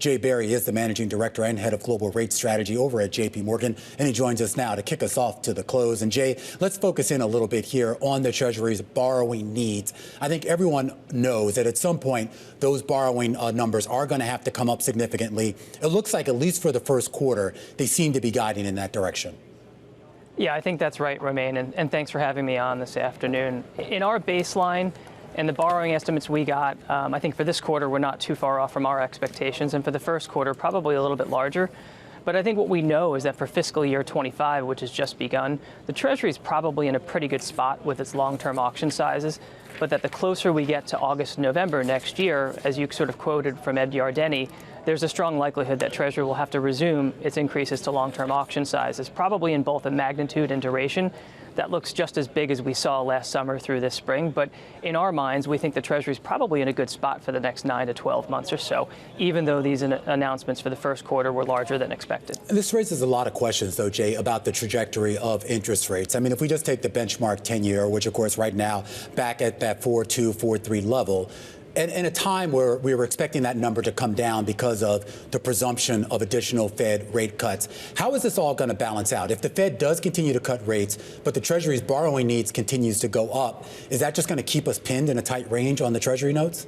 Jay Berry is the managing director and head of global rate strategy over at JPMorgan, and he joins us now to kick us off to the close. And Jay, let's focus in a little bit here on the Treasury's borrowing needs. I think everyone knows that at some point those borrowing numbers are going to have to come up significantly. It looks like, at least for the first quarter, they seem to be guiding in that direction. Yeah, I think that's right, Romaine, and thanks for having me on this afternoon. In our baseline and the borrowing estimates we got, I think for this quarter we're not too far off from our expectations, and for the first quarter probably a little bit larger. But I think what we know is that for fiscal year 25, which has just begun, the Treasury is probably in a pretty good spot with its long-term auction sizes, but that the closer we get to August and November next year, as you sort of quoted from Ed Yardeni, there's a strong likelihood that Treasury will have to resume its increases to long-term auction sizes, probably in both a magnitude and duration. That looks just as big as we saw last summer through this spring. But in our minds, we think the Treasury is probably in a good spot for the next 9 to 12 months or so, even though these announcements for the first quarter were larger than expected. And this raises a lot of questions, though, Jay, about the trajectory of interest rates. I mean, if we just take the benchmark 10-year, which, of course, right now back at that 4.2, 4.3 level, in a time where we were expecting that number to come down because of the presumption of additional Fed rate cuts, how is this all going to balance out? If the Fed does continue to cut rates, but the Treasury's borrowing needs continues to go up, is that just going to keep us pinned in a tight range on the Treasury notes?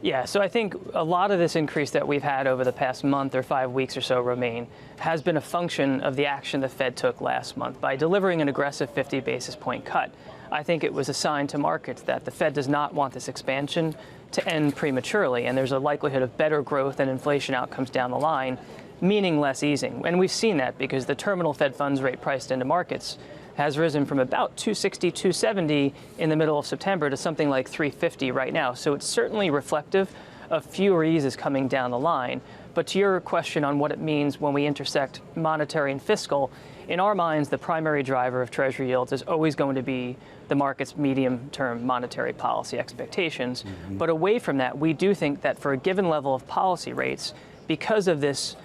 Yeah, so I think a lot of this increase that we've had over the past month or 5 weeks or so, Romaine, has been a function of the action the Fed took last month by delivering an aggressive 50 basis point cut. I think it was a sign to markets that the Fed does not want this expansion to end prematurely, and there's a likelihood of better growth and inflation outcomes down the line, meaning less easing. And we've seen that because the terminal Fed funds rate priced into markets has risen from about 260, 270 in the middle of September to something like 350 right now. So it's certainly reflective of fewer eases coming down the line. But to your question on what it means when we intersect monetary and fiscal, in our minds, the primary driver of Treasury yields is always going to be the market's medium-term monetary policy expectations. But away from that, we do think that for a given level of policy rates, because of this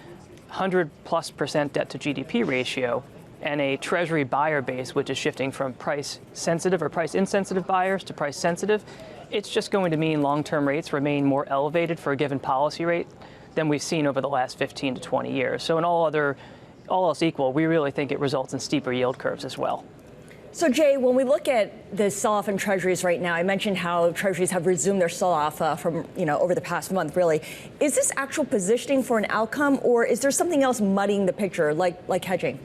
100+% debt to GDP ratio and a Treasury buyer base, which is shifting from price-sensitive or price-insensitive buyers to price-sensitive, it's just going to mean long-term rates remain more elevated for a given policy rate than we've seen over the last 15 to 20 years. So in all else equal, we really think it results in steeper yield curves as well. So, Jay, when we look at the sell-off in Treasuries right now, I mentioned how Treasuries have resumed their sell-off from, over the past month, really. Is this actual positioning for an outcome, or is there something else muddying the picture, like hedging?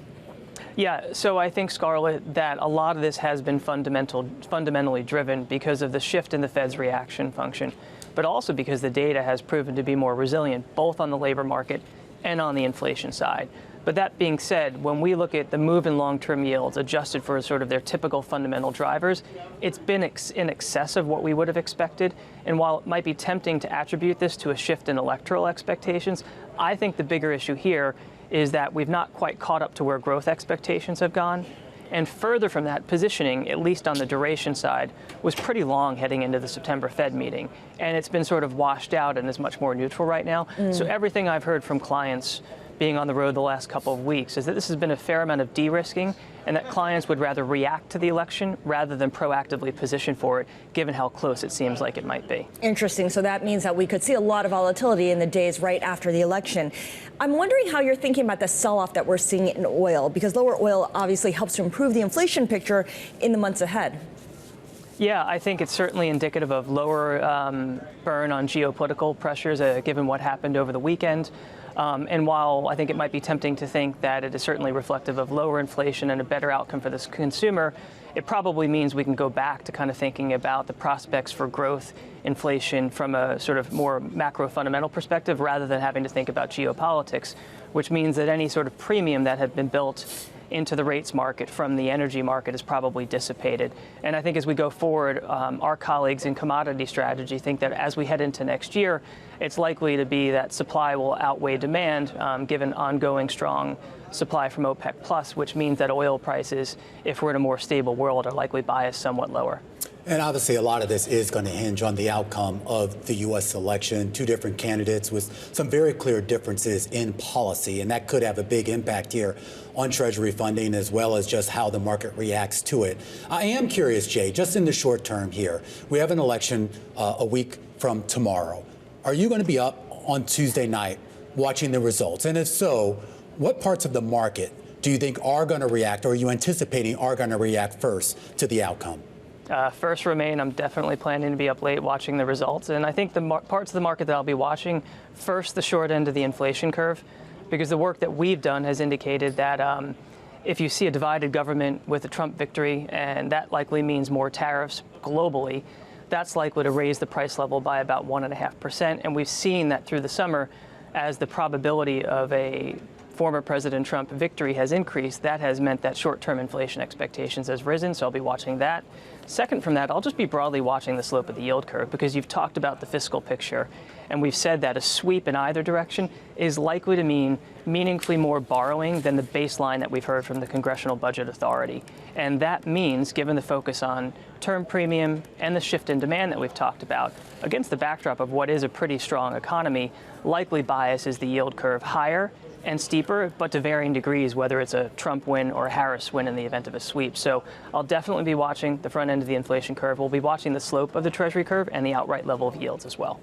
Yeah, so I think, Scarlett, that a lot of this has been fundamentally driven because of the shift in the Fed's reaction function, but also because the data has proven to be more resilient, both on the labor market and on the inflation side. But that being said, when we look at the move in long-term yields adjusted for sort of their typical fundamental drivers, it's been in excess of what we would have expected. And while it might be tempting to attribute this to a shift in electoral expectations, I think the bigger issue here is that we've not quite caught up to where growth expectations have gone. And further from that, positioning, at least on the duration side, was pretty long heading into the September Fed meeting. And it's been sort of washed out and is much more neutral right now. So everything I've heard from clients being on the road the last couple of weeks is that this has been a fair amount of de-risking and that clients would rather react to the election rather than proactively position for it, given how close it seems like it might be. Interesting. So that means that we could see a lot of volatility in the days right after the election. I'm wondering how you're thinking about the sell-off that we're seeing in oil, because lower oil obviously helps to improve the inflation picture in the months ahead. Yeah, I think it's certainly indicative of lower burn on geopolitical pressures, given what happened over the weekend. And while I think it might be tempting to think that it is certainly reflective of lower inflation and a better outcome for this consumer, it probably means we can go back to kind of thinking about the prospects for growth, inflation from a sort of more macro fundamental perspective rather than having to think about geopolitics, which means that any sort of premium that had been built into the rates market from the energy market is probably dissipated. And I think as we go forward, our colleagues in commodity strategy think that as we head into next year, it's likely to be that supply will outweigh demand, given ongoing strong supply from OPEC Plus, which means that oil prices, if we're in a more stable world, are likely biased somewhat lower. And obviously, a lot of this is going to hinge on the outcome of the U.S. election. Two different candidates with some very clear differences in policy, and that could have a big impact here on Treasury funding as well as just how the market reacts to it. I am curious, Jay, just in the short term here, we have an election a week from tomorrow. Are you going to be up on Tuesday night watching the results? And if so, what parts of the market do you think are going to react, or are you anticipating are going to react first to the outcome? First remain, I'm definitely planning to be up late watching the results. And I think the parts of the market that I'll be watching, first, the short end of the inflation curve, because the work that we've done has indicated that if you see a divided government with a Trump victory, and that likely means more tariffs globally, that's likely to raise the price level by about 1.5%. And we've seen that through the summer as the probability of a former President Trump victory has increased. That has meant that short-term inflation expectations has risen, so I'll be watching that. Second from that, I'll just be broadly watching the slope of the yield curve, because you've talked about the fiscal picture, and we've said that a sweep in either direction is likely to mean meaningfully more borrowing than the baseline that we've heard from the Congressional Budget Authority. And that means, given the focus on term premium and the shift in demand that we've talked about, against the backdrop of what is a pretty strong economy, likely bias is the yield curve higher and steeper, but to varying degrees, whether it's a Trump win or a Harris win in the event of a sweep. So I'll definitely be watching the front end of the inflation curve. We'll be watching the slope of the Treasury curve and the outright level of yields as well.